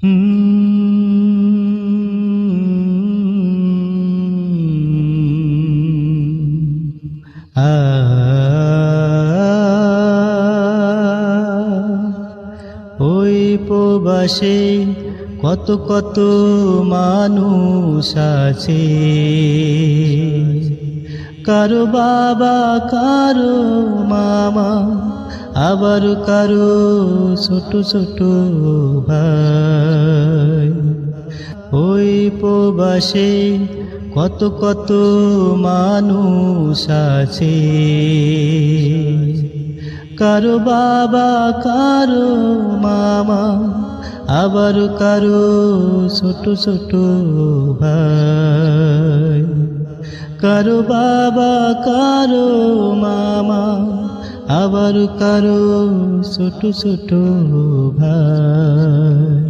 ওই প্রবাসে কত কত মানুষ আছে, কারো বাবা কারো মামা, আবার কারো ছোট ছোট ভাই। ওই প্রবাসে কত কত মানুষ আছে, কারো বাবা কারো মামা, আবার কারো ছোট ছোট ভাই। কারো বাবা কারো মামা, আবার কারো ছোট ছোট ভাই।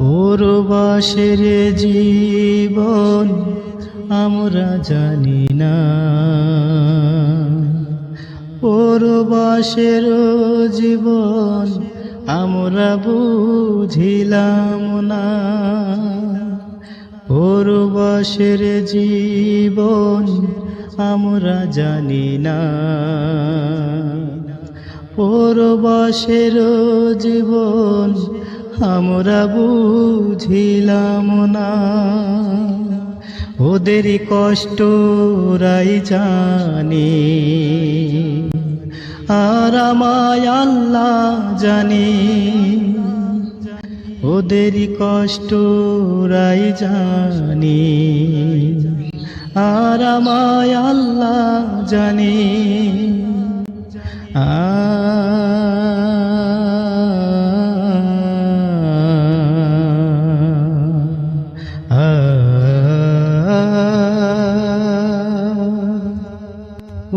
প্রবাসের জীবন আমরা জানি না, প্রবাসের জীবন আমরা বুঝিলাম না। প্রবাসের জীবন আমরা জানি না, প্রবাসের জীবন আমরা বুঝিলাম না। ওদের কষ্ট রাই জানে, আর আমায় আল্লাহ জানে। ওদের কষ্ট রাই জানে, আর আমায় আল্লাহ জানে।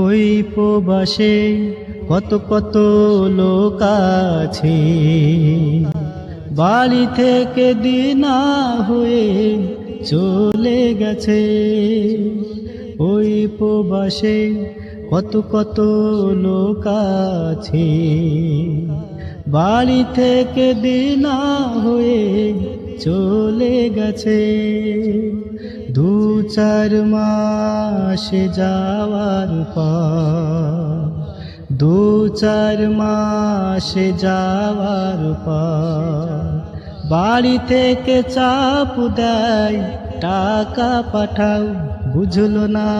ওই প্রবাসে কত কত লোক আছে, বাড়ি থেকে দিনা হয়ে চলে গেছে। ওই প্রবাসে কত কত লোক আছে, বাড়ি থেকে দিনা হয়ে চলে গেছে। 2-4 মাস যাওয়ার পর, 2-4 মাস যাওয়ার পর বাড়ি থেকে চাপ দেয়, টাকা পাঠাও, বুঝলো না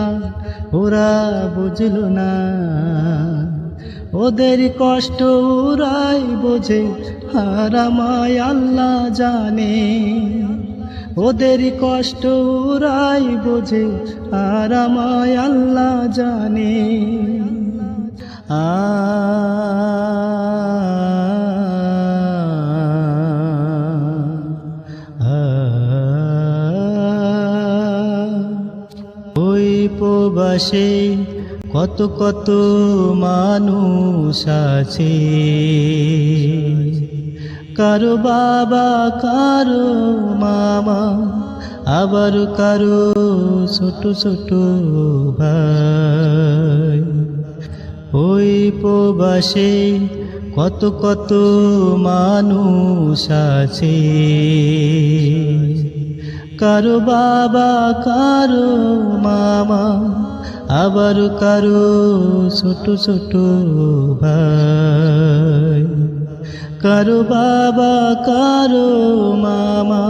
ওরা, বুঝলো না। ওদের কষ্ট ওরাই বোঝে, আর আমায় আল্লাহ জানে। ওদের কষ্ট ওরাই বোঝে, আর আমায় আল্লাহ জানে। ওই প্রবাসে কত কত মানুষ আছে, কারো বাবা কারো মামা, আবার কারো ছোট ছোট ভাই। ওই প্রবাসে কত কত মানুষ আছে, কারো বাবা কারো মামা, আবার কারো ছোট ছোট ভাই। কারো বাবা কারো মামা,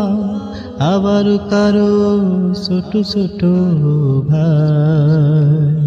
আবার কারো ছোট ছোট ভাই।